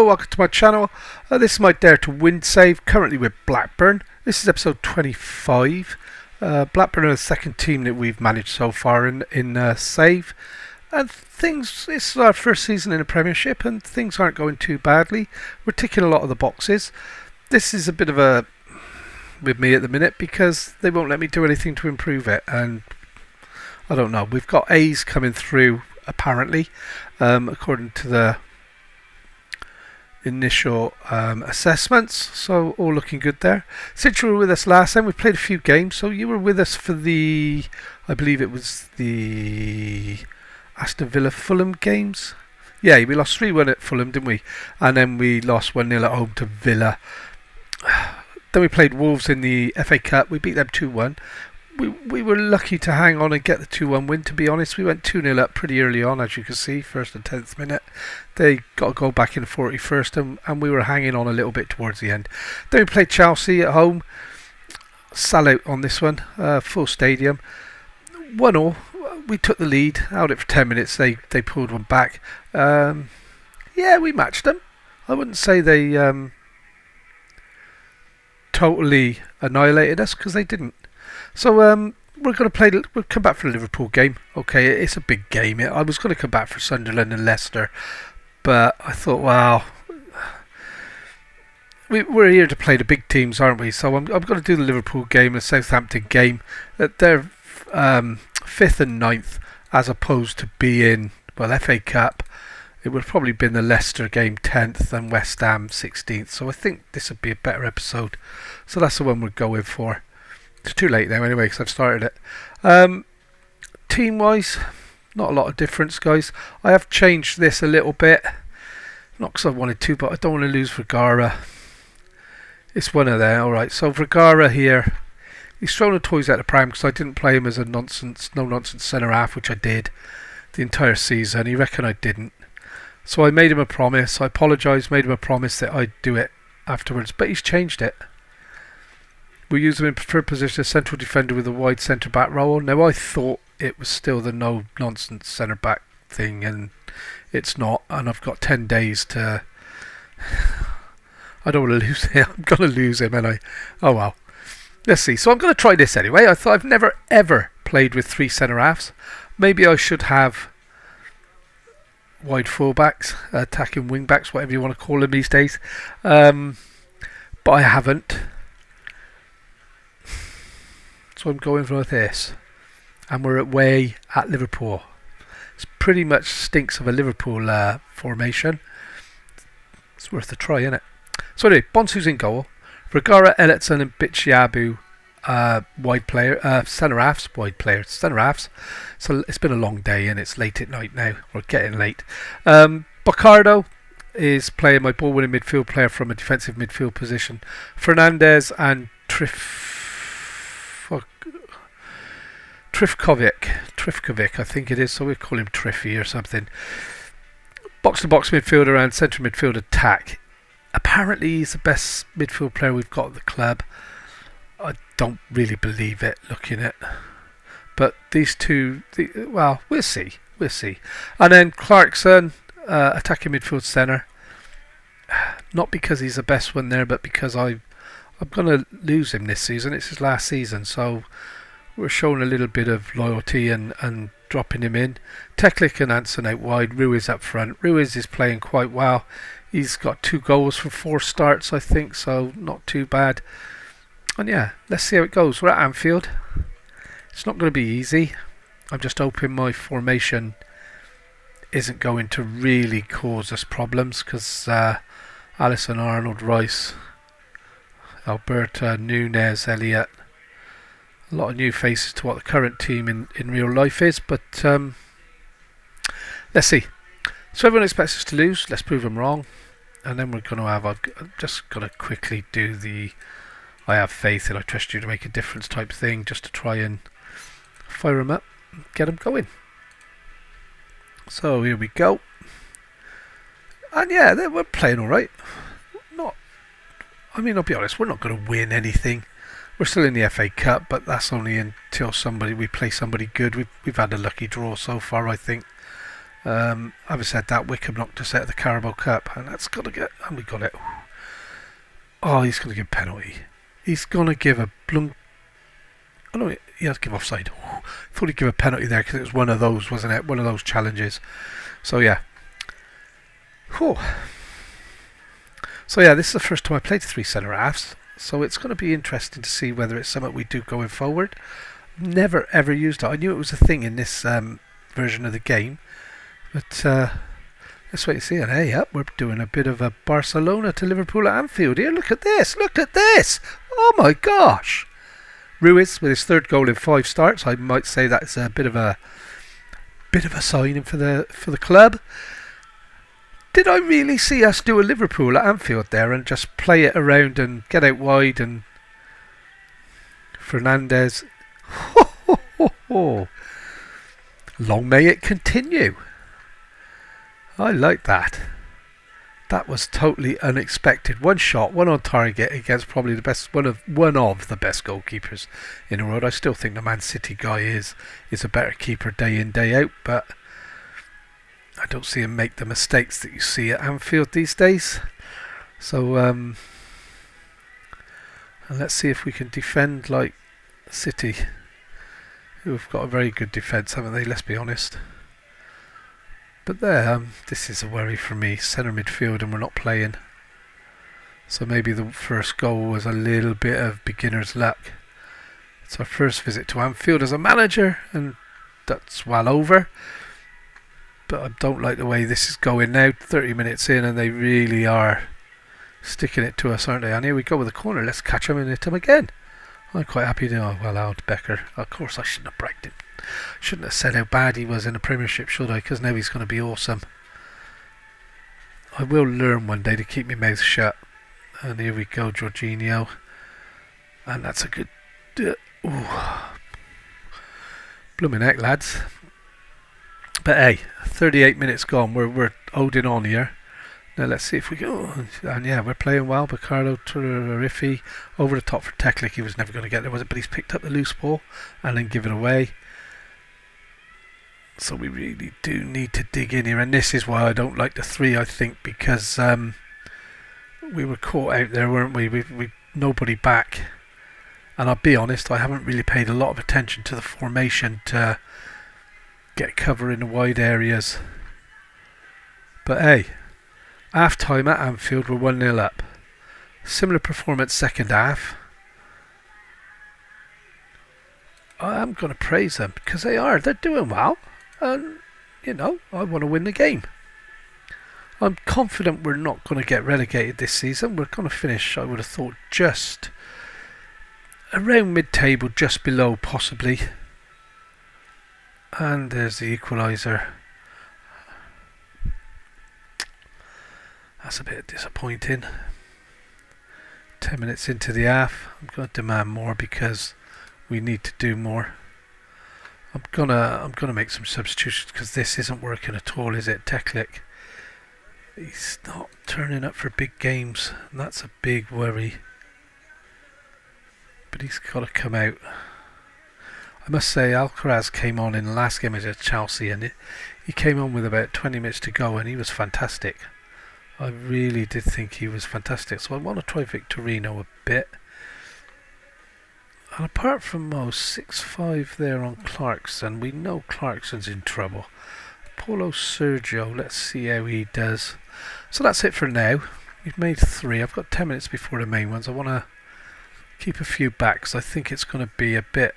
Hello, welcome to my channel. This is my Dare to Win save, currently with Blackburn. This is episode 25. Blackburn are the second team that we've managed so far in save. And it's our first season in the Premiership and things aren't going too badly. We're ticking a lot of the boxes. This is a bit of a with me at the minute because they won't let me do anything to improve it. And I don't know, we've got A's coming through apparently, according to the initial assessments, so all looking good there. Since you were with us last time, we played a few games, so you were with us for the, I believe it was the Aston Villa Fulham games. Yeah, we lost 3-1 at Fulham, didn't we? And then we lost 1-0 at home to Villa. Then we played Wolves in the FA Cup, we beat them 2-1. We were lucky to hang on and get the 2-1 win, to be honest. We went 2-0 up pretty early on, as you can see, first and 10th minute. They got a goal back in the 41st, and we were hanging on a little bit towards the end. Then we played Chelsea at home. Salute on this one, full stadium. 1-0, we took the lead, held it for 10 minutes, they pulled one back. Yeah, we matched them. I wouldn't say they totally annihilated us, because they didn't. So we're going to we'll come back for the Liverpool game. Okay, it's a big game. I was going to come back for Sunderland and Leicester, but I thought, wow, we're here to play the big teams, aren't we? So I'm going to do the Liverpool game, the Southampton game. They're 5th and 9th, as opposed to being, well, FA Cup. It would have probably been the Leicester game 10th and West Ham 16th. So I think this would be a better episode. So that's the one we're going for. It's too late now anyway because I've started it. Team-wise, not a lot of difference, guys. I have changed this a little bit. Not because I wanted to, but I don't want to lose Vergara. It's one of them. Alright, so Vergara here. He's thrown the toys out of the pram because I didn't play him as a no-nonsense centre-half, which I did the entire season. He reckoned I didn't. So I made him a promise. I apologised, made him a promise that I'd do it afterwards. But he's changed it. We use him in preferred position as central defender with a wide centre-back role. Now, I thought it was still the no-nonsense centre-back thing, and it's not. And I've got 10 days to... I don't want to lose him. I'm going to lose him, and oh well. Let's see. So I'm going to try this anyway. I thought I've never, ever played with 3 centre-halves. Maybe I should have wide full-backs, attacking wing-backs, whatever you want to call them these days. But I haven't. So I'm going for this, and we're away at Liverpool. It's pretty much stinks of a Liverpool formation. It's worth a try, isn't it? So anyway, Bonsu's in goal. Vergara, Ellison and Bitshiabu wide player, centre-halves, wide players, centre-halves. So it's been a long day and it's late at night now. We're getting late. Bocardo is playing my ball-winning midfield player from a defensive midfield position. Fernandez and Trifkovic, I think it is, so we call him Triffy or something. Box-to-box midfielder and central midfield attack. Apparently he's the best midfield player we've got at the club. I don't really believe it, looking at. But these two, well, we'll see. And then Clarkson, attacking midfield centre. Not because he's the best one there, but because I'm going to lose him this season. It's his last season, so we're showing a little bit of loyalty and dropping him in. Teklik and Anson out wide, Ruiz up front. Ruiz is playing quite well. He's got 2 goals from 4 starts, I think, so not too bad. And yeah, let's see how it goes. We're at Anfield. It's not going to be easy. I'm just hoping my formation isn't going to really cause us problems, because Alisson, Arnold, Rice, Alberta, Nunez, Elliott, a lot of new faces to what the current team in real life is, but let's see. So everyone expects us to lose. Let's prove them wrong. And then we're going to have, I'm just going to quickly do the I have faith and I trust you to make a difference type thing, just to try and fire them up and get them going. So here we go. And yeah, we're playing alright. I'll be honest, we're not going to win anything. We're still in the FA Cup, but that's only until we play somebody good. We've had a lucky draw so far, I think. Having said that, Wickham knocked us out of the Carabao Cup, and that's got to get. And we got it. Oh, he's going to give a penalty. He's going to give a blunk. Oh no, he has to give offside. I thought he'd give a penalty there because it was one of those, wasn't it? One of those challenges. So yeah. Whew. So yeah, this is the first time I played three centre halves. So it's going to be interesting to see whether it's something we do going forward. Never ever used it. I knew it was a thing in this version of the game, but let's wait and see. And hey, up, we're doing a bit of a Barcelona to Liverpool at Anfield here. Look at this! Look at this! Oh my gosh! Ruiz with his third goal in 5 starts. I might say that's a bit of a signing for the club. Did I really see us do a Liverpool at Anfield there and just play it around and get out wide and Fernandez? Long may it continue. I like that. That was totally unexpected. One shot, one on target against probably the best one of the best goalkeepers in the world. I still think the Man City guy is a better keeper day in, day out, but I don't see him make the mistakes that you see at Anfield these days. So and let's see if we can defend like City, who have got a very good defence, haven't they? Let's be honest. But there, this is a worry for me. Centre midfield, and we're not playing. So maybe the first goal was a little bit of beginner's luck. It's our first visit to Anfield as a manager, and that's well over. But I don't like the way this is going now. 30 minutes in, and they really are sticking it to us, aren't they? And here we go with the corner. Let's catch him and hit him again. I'm quite happy to. Oh, well out, Becker. Of course, I shouldn't have bragged him. Shouldn't have said how bad he was in the Premiership, should I? Because now he's going to be awesome. I will learn one day to keep my mouth shut. And here we go, Jorginho. And that's a good... blooming heck, lads. But hey, 38 minutes gone. We're holding on here. Now let's see if we can... and yeah, we're playing well. Ricardo Terrifi over the top for Teklik. He was never going to get there, was it? But he's picked up the loose ball and then give it away. So we really do need to dig in here. And this is why I don't like the 3, I think, because we were caught out there, weren't we? We nobody back. And I'll be honest, I haven't really paid a lot of attention to the formation to get cover in the wide areas. But hey, half time at Anfield, we're 1-0 up. Similar performance second half. I am going to praise them because they're doing well, and you know, I want to win the game. I'm confident we're not going to get relegated this season. We're going to finish, I would have thought, just around mid-table, just below possibly. And there's the equaliser. That's a bit disappointing. 10 minutes into the half, I'm going to demand more because we need to do more. I'm gonna make some substitutions because this isn't working at all, is it? Teklik, he's not turning up for big games, and that's a big worry. But he's got to come out. I must say, Alcaraz came on in the last game at Chelsea, and he came on with about 20 minutes to go, and he was fantastic. I really did think he was fantastic. So I want to try Victorino a bit. And apart from Mo, 6-5 there on Clarkson. We know Clarkson's in trouble. Paulo Sergio, let's see how he does. So that's it for now. We've made 3. I've got 10 minutes before the main ones. I want to keep a few back because I think it's going to be a bit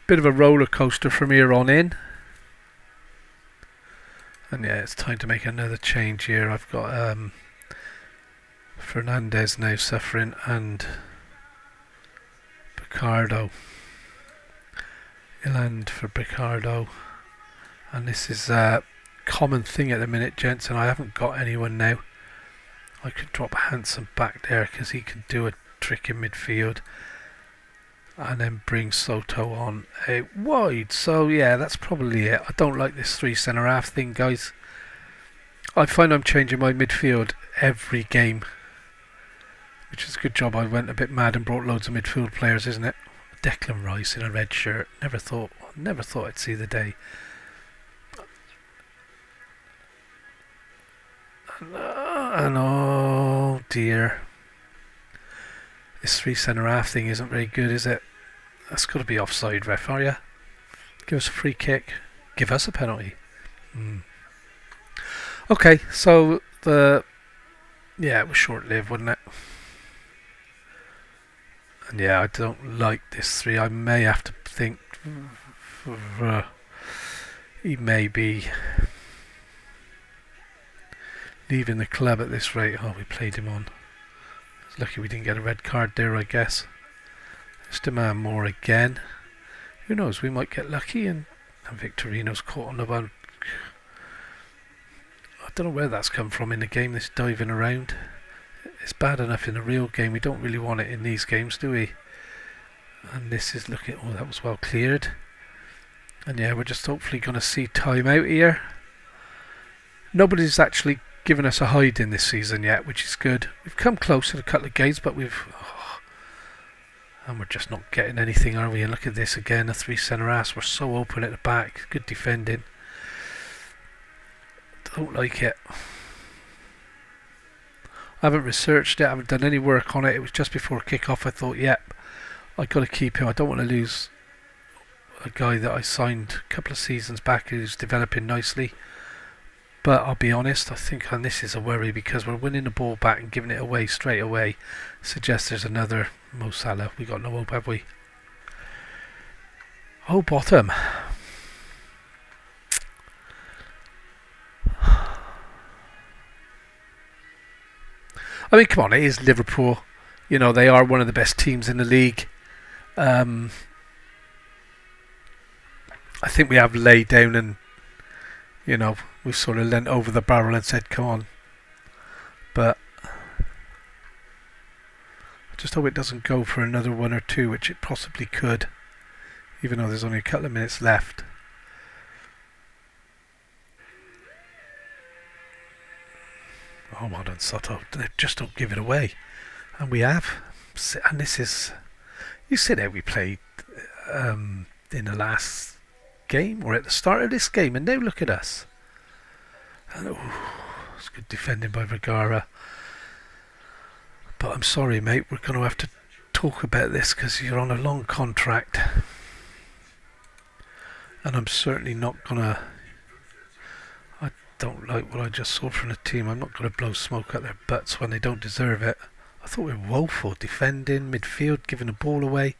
of a roller coaster from here on in. And yeah, it's time to make another change here. I've got Fernandez now suffering and Ricardo. Iland for Ricardo. And this is a common thing at the minute, gents, and I haven't got anyone now. I could drop Hansen back there because he can do a trick in midfield. And then bring Soto on out wide. So yeah, that's probably it. I don't like this 3 centre half thing, guys. I find I'm changing my midfield every game, which is a good job. I went a bit mad and brought loads of midfield players, isn't it? Declan Rice in a red shirt. Never thought I'd see the day. And oh dear. This three centre half thing isn't very good, is it? That's got to be offside, ref, are you? Give us a free kick. Give us a penalty. Okay, so it was short-lived, wasn't it? And yeah, I don't like this three. I may have to think he may be leaving the club at this rate. Oh, we played him on. It's lucky we didn't get a red card there, I guess. Let's demand more again. Who knows, we might get lucky and Victorino's caught on the one. I don't know where that's come from in the game, this diving around. It's bad enough in a real game. We don't really want it in these games, do we? And this is looking... Oh, that was well cleared. And yeah, we're just hopefully going to see time out here. Nobody's actually given us a hide in this season yet, which is good. We've come close in a couple of games, but and we're just not getting anything, are we? And look at this again, a three centre halves. We're so open at the back. Good defending. Don't like it. I haven't researched it, I haven't done any work on it. It was just before kick-off. I thought, yep, I've got to keep him. I don't want to lose a guy that I signed a couple of seasons back who's developing nicely. But I'll be honest, I think and this is a worry because we're winning the ball back and giving it away straight away. Suggests there's another Mo Salah. We got no hope, have we? Oh, bottom. I mean, come on, it is Liverpool. You know, they are one of the best teams in the league. I think we have laid down and, you know, we've sort of leant over the barrel and said, come on. But I just hope it doesn't go for another one or two, which it possibly could, even though there's only a couple of minutes left. Oh, well done, Soto. Just don't give it away. And we have. And this is... You see how we played in the last game, or at the start of this game, and now look at us. And, it's good defending by Vergara. But I'm sorry, mate, we're going to have to talk about this because you're on a long contract. And I'm certainly not going to... don't like what I just saw from the team. I'm not going to blow smoke at their butts when they don't deserve it. I thought we were woeful defending, midfield, giving the ball away.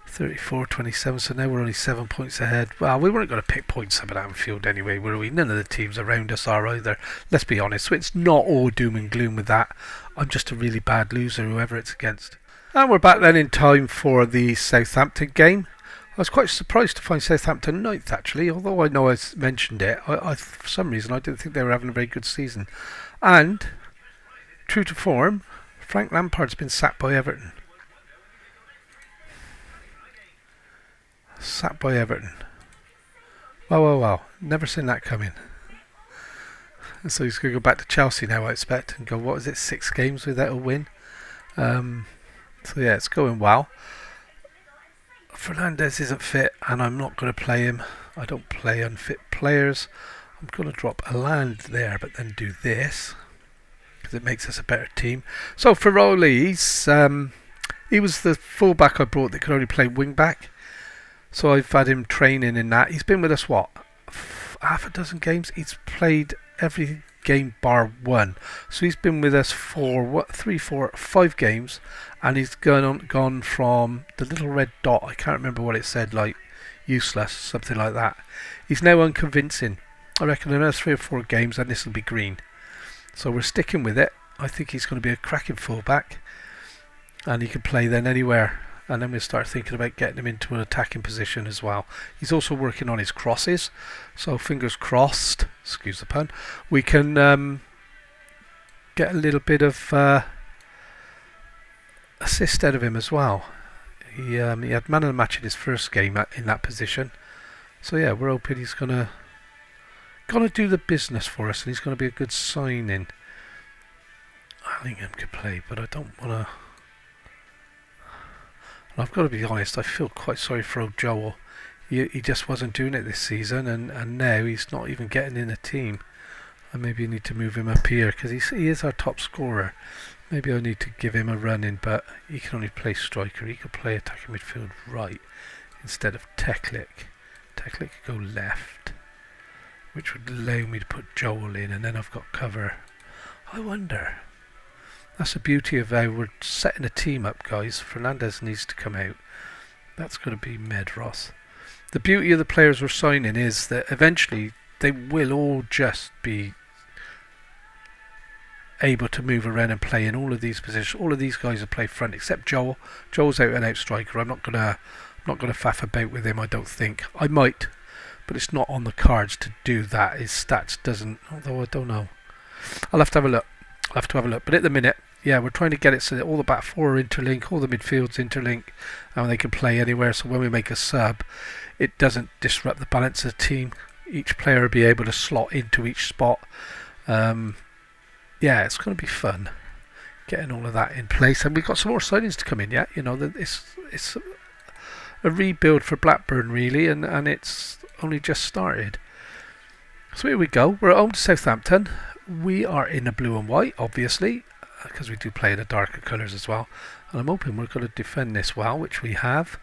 34-27, so now we're only 7 points ahead. Well, we weren't going to pick points up at Anfield anyway, were we? None of the teams around us are either. Let's be honest, so it's not all doom and gloom with that. I'm just a really bad loser, whoever it's against. And we're back then in time for the Southampton game. I was quite surprised to find Southampton ninth, actually, although I know I mentioned it. I for some reason, I didn't think they were having a very good season. And, true to form, Frank Lampard's been sacked by Everton. Sacked by Everton. Wow. Never seen that coming. And so he's going to go back to Chelsea now, I expect, and go, 6 games without a win? So yeah, it's going well. Fernandes isn't fit and I'm not going to play him. I don't play unfit players. I'm going to drop a land there but then do this because it makes us a better team. So Ferroli, he was the fullback I brought that could only play wing back. So I've had him training in that. He's been with us, half a dozen games? He's played every game bar one. So he's been with us for 5 games, and he's gone from the little red dot, I can't remember what it said, like useless, something like that. He's now unconvincing. I reckon another 3 or 4 games and this will be green. So we're sticking with it. I think he's going to be a cracking fullback, and he can play then anywhere. And then we'll start thinking about getting him into an attacking position as well. He's also working on his crosses, so fingers crossed, excuse the pun, we can get a little bit of assist out of him as well. He had man of the match in his first game in that position. So yeah, we're hoping he's gonna do the business for us, and he's gonna be a good signing. Allingham could play, but I don't want to. I've got to be honest, I feel quite sorry for old Joel. He just wasn't doing it this season, and now he's not even getting in a team. And maybe you need to move him up here because he is our top scorer. Maybe I need to give him a run in, but he can only play striker. He could play attacking midfield right instead of Teklik. Teklik could go left, which would allow me to put Joel in, and then I've got cover. I wonder. That's the beauty of how we're setting a team up, guys. Fernandez needs to come out. That's going to be Medros. The beauty of the players we're signing is that eventually they will all just be able to move around and play in all of these positions. All of these guys will play front except Joel. Joel's out and out striker. I'm not gonna faff about with him. I don't think I might, but it's not on the cards to do that. His stats doesn't. Although I don't know. I'll have to have a look. But at the minute, yeah, we're trying to get it so that all the back four interlink, all the midfields interlink, and they can play anywhere. So when we make a sub, it doesn't disrupt the balance of the team. Each player will be able to slot into each spot. Yeah, it's going to be fun getting all of that in place, and we've got some more signings to come in. Yeah, you know, it's a rebuild for Blackburn really, and it's only just started. So here we go. We're at home to Southampton. We are in a blue and white, obviously, because we do play in the darker colours as well. And I'm hoping we're going to defend this well, which we have.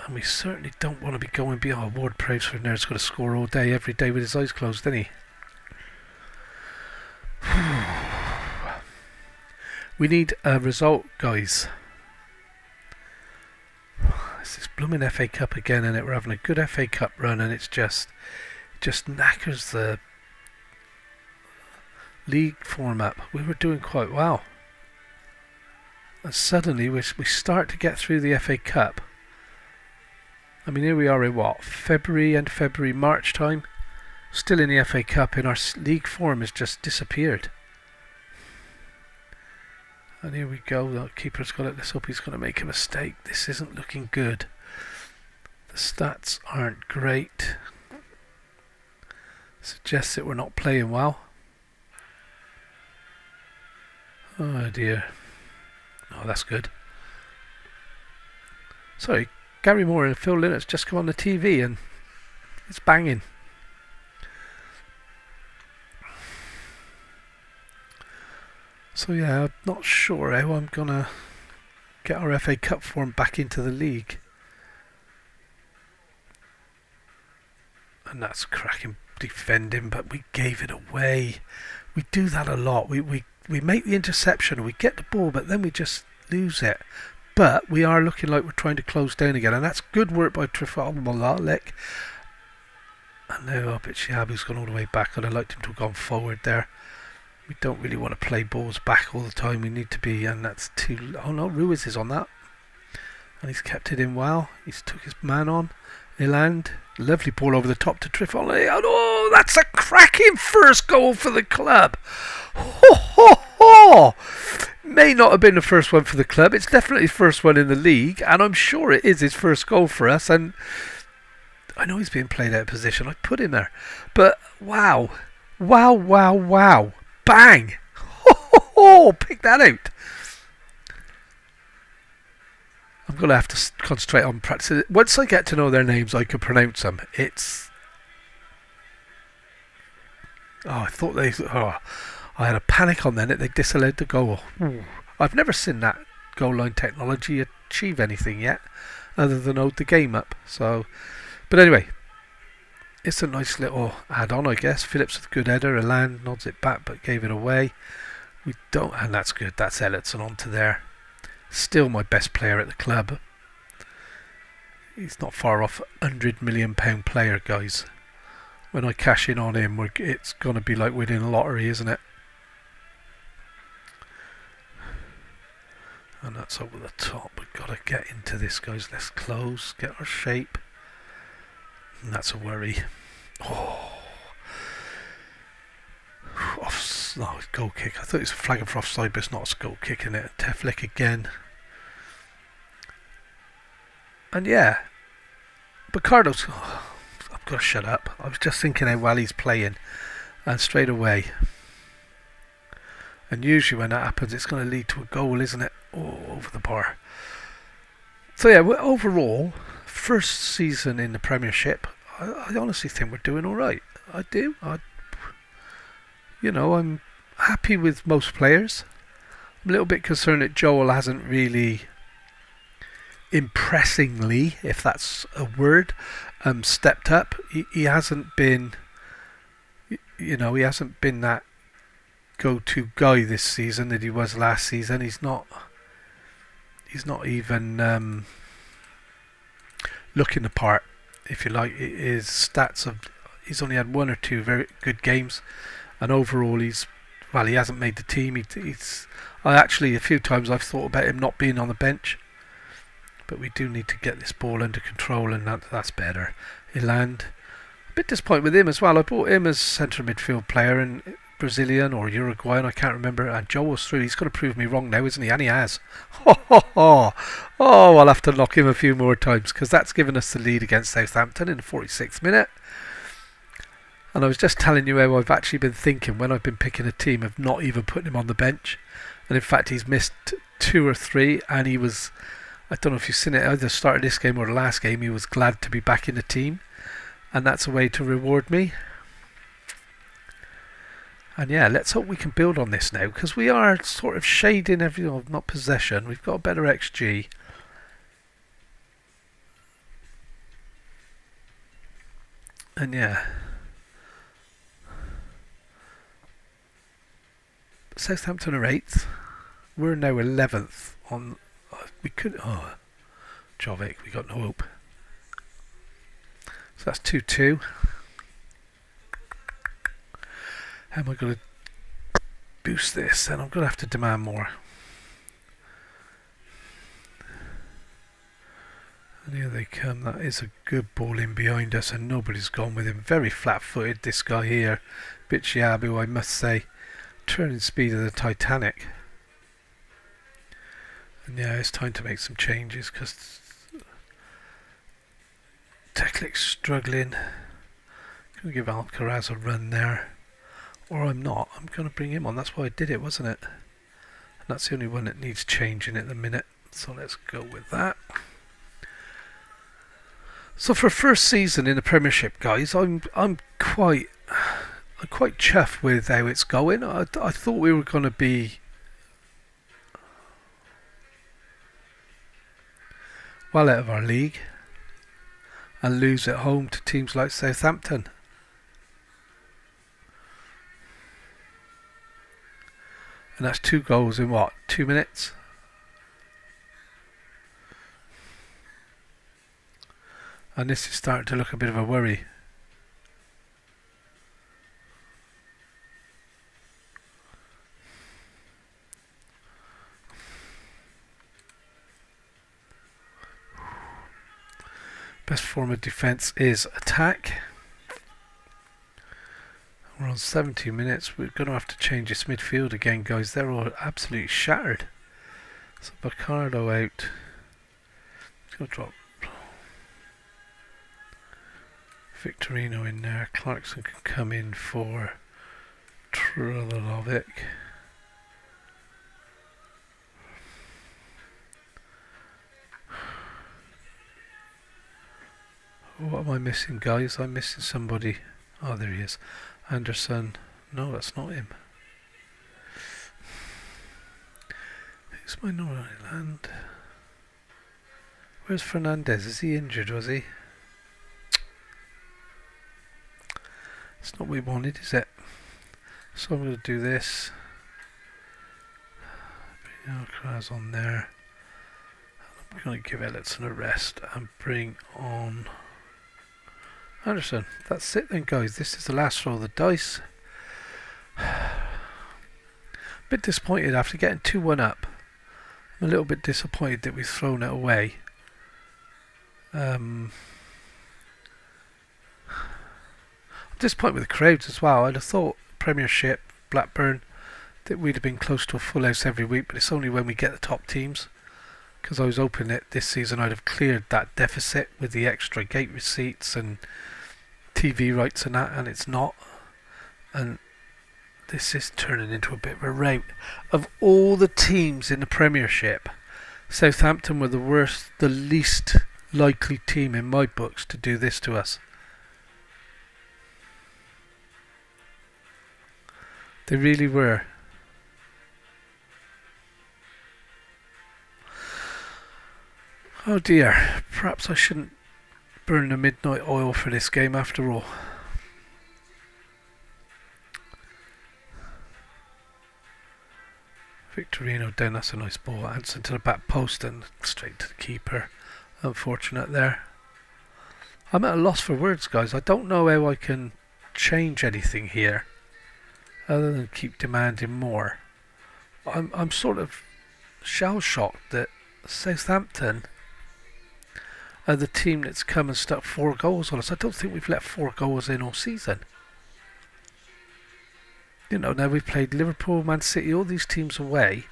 And we certainly don't want to be going beyond Ward-Prowse from there. He's going to score all day, every day with his eyes closed, isn't he? We need a result, guys. It's this blooming FA Cup again, and we're having a good FA Cup run, and it just knackers the league form up. We were doing quite well, and suddenly we start to get through the FA Cup. I mean, here we are in what, February, March time, still in the FA Cup, and our league form has just disappeared. And here we go. The keeper's got it. Let's hope he's going to make a mistake. This isn't looking good. The stats aren't great. Suggests that we're not playing well. Oh dear. Oh, that's good. Sorry, Gary Moore and Phil Linnet's just come on the TV and it's banging. So yeah, I'm not sure how I'm going to get our FA Cup form back into the league. And that's cracking defending, but we gave it away. We do that a lot. We make the interception, we get the ball, but then we just lose it. But we are looking like we're trying to close down again, and that's good work by Trifalmalek. And now Shihabu's gone all the way back, and I liked him to have gone forward there. We don't really want to play balls back all the time. We need to be, and that's too. Oh no, Ruiz is on that, and he's kept it in well. He's took his man on. Iland, lovely ball over the top to Trifalmalek. Oh, that's a cracking first goal for the club. Ho ho ho! May not have been the first one for the club. It's definitely the first one in the league, and I'm sure it is his first goal for us. And I know he's being played out of position. I put him there, but wow, wow, wow, wow! Bang! Ho ho ho! Pick that out. I'm going to have to concentrate on practice. Once I get to know their names, I can pronounce them. It's. Oh, I thought they. Oh, I had a panic on then that they disallowed the goal. I've never seen that goal line technology achieve anything yet, other than hold the game up. So, but anyway, it's a nice little add-on, I guess. Phillips with a good header. Elan nods it back, but gave it away. We don't, and that's good. That's Elliotson onto there. Still my best player at the club. He's not far off £100 million player, guys. When I cash in on him, it's going to be like winning a lottery, isn't it? And that's over the top. We've got to get into this, guys. Let's close, get our shape. And that's a worry. Oh. No, goal kick. I thought it was a flag for offside, but it's not a goal kick in it. Teflik again. And yeah, Ricardo's. Oh, I've got to shut up. I was just thinking how well he's playing, and straight away. And usually when that happens, it's going to lead to a goal, isn't it? Oh, over the bar. So yeah, overall, first season in the Premiership, I honestly think we're doing all right. I do. I'm happy with most players. I'm a little bit concerned that Joel hasn't really impressingly, if that's a word, stepped up. He hasn't been, he hasn't been that go-to guy this season that he was last season. He's not even looking the part, if you like. His stats he's only had one or two very good games, and overall he hasn't made the team. A few times I've thought about him not being on the bench, but we do need to get this ball under control, and that's better. Eland, a bit disappointed with him as well. I bought him as centre midfield player, and Brazilian or Uruguayan, I can't remember, and Joel's through. He's going to prove me wrong now, isn't he? And he has. Oh, I'll have to knock him a few more times, because that's given us the lead against Southampton in the 46th minute. And I was just telling you how I've actually been thinking when I've been picking a team of not even putting him on the bench. And in fact, he's missed 2 or 3, and he was, I don't know if you've seen it, either started this game or the last game, he was glad to be back in the team. And that's a way to reward me. And yeah, let's hope we can build on this now, because we are sort of shading everything, not possession. We've got a better XG. And yeah. Southampton are 8th. We're now 11th on... Jovic, we got no hope. So that's 2-2. How am I going to boost this? And I'm going to have to demand more. And here they come. That is a good ball in behind us, and nobody's gone with him. Very flat-footed, this guy here. Bichiabu, I must say. Turning speed of the Titanic. And yeah, it's time to make some changes, because Teklik's struggling. Going to give Alcaraz a run there. Or I'm not. I'm going to bring him on. That's why I did it, wasn't it? And that's the only one that needs changing at the minute. So let's go with that. So for first season in the Premiership, guys, I'm quite chuffed with how it's going. I thought we were going to be well out of our league and lose at home to teams like Southampton. And that's 2 goals in what? 2 minutes? And this is starting to look a bit of a worry. Best form of defence is attack. We're on 70 minutes. We're going to have to change this midfield again, guys. They're all absolutely shattered. So Bacardo out. He's going to drop Victorino in there. Clarkson can come in for Trulalovic. What am I missing, guys? I'm missing somebody. Oh, there he is. Anderson. No, that's not him. Who's my Northern Ireland? Where's Fernandez? Is he injured, was he? It's not what we wanted, is it? So I'm going to do this. Bring Alcaraz on there. I'm going to give Ellison a rest and bring on Anderson. That's it then, guys. This is the last roll of the dice. Bit disappointed after getting 2-1 up. I'm a little bit disappointed that we've thrown it away. I'm disappointed with the crowds as well. I'd have thought Premiership, Blackburn, that we'd have been close to a full house every week, but it's only when we get the top teams. Because I was hoping that this season I'd have cleared that deficit with the extra gate receipts and TV rights and that, and it's not. And this is turning into a bit of a rout. Of all the teams in the Premiership, Southampton were the least likely team in my books to do this to us. They really were. Oh dear, perhaps I shouldn't burn the midnight oil for this game after all. Victorino down, that's a nice ball. Hansen to the back post and straight to the keeper. Unfortunate there. I'm at a loss for words, guys. I don't know how I can change anything here other than keep demanding more. I'm sort of shell-shocked that Southampton are the team that's come and stuck 4 goals on us. I don't think we've let 4 goals in all season. You know, now we've played Liverpool, Man City, all these teams away.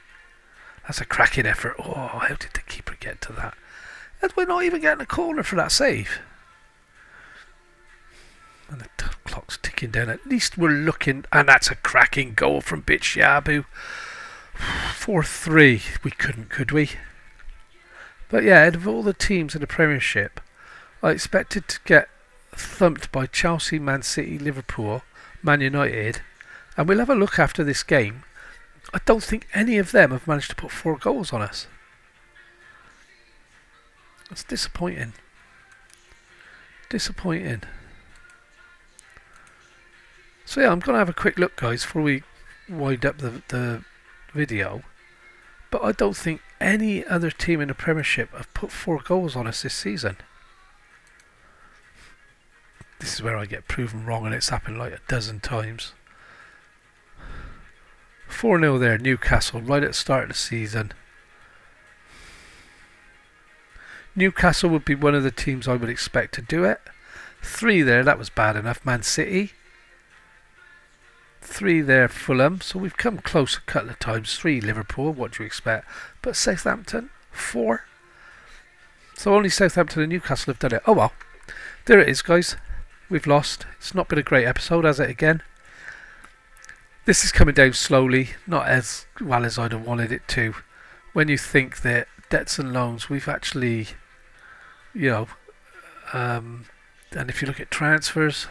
That's a cracking effort. Oh, how did the keeper get to that? And we're not even getting a corner for that save. And the clock's ticking down. At least we're looking, and that's a cracking goal from Bitshabu. 4-3. We couldn't, could we? But yeah, out of all the teams in the Premiership, I expected to get thumped by Chelsea, Man City, Liverpool, Man United, and we'll have a look after this game. I don't think any of them have managed to put 4 goals on us. That's disappointing. Disappointing. So yeah, I'm going to have a quick look, guys, before we wind up the video. But I don't think any other team in the Premiership have put 4 goals on us this season. This is where I get proven wrong, and it's happened like a dozen times. 4-0 there, Newcastle, right at the start of the season. Newcastle would be one of the teams I would expect to do it. 3 there, that was bad enough. Man City. 3 there, Fulham. So we've come close a couple of times. 3 Liverpool, what do you expect? But Southampton, 4. So only Southampton and Newcastle have done it. Oh well, there it is, guys. We've lost. It's not been a great episode, has it, again? This is coming down slowly, not as well as I'd have wanted it to. When you think that debts and loans, we've actually, you know, and if you look at transfers,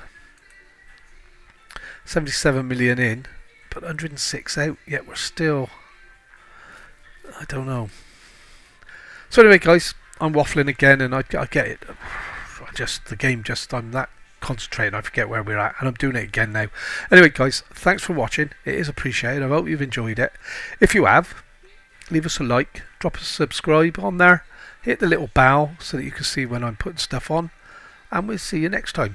77 million in, but 106 out, yet we're still, I don't know. So anyway, guys, I'm waffling again, and I get it. I'm that concentrated, I forget where we're at, and I'm doing it again now. Anyway, guys, thanks for watching. It is appreciated. I hope you've enjoyed it. If you have, leave us a like, drop a subscribe on there, hit the little bell so that you can see when I'm putting stuff on, and we'll see you next time.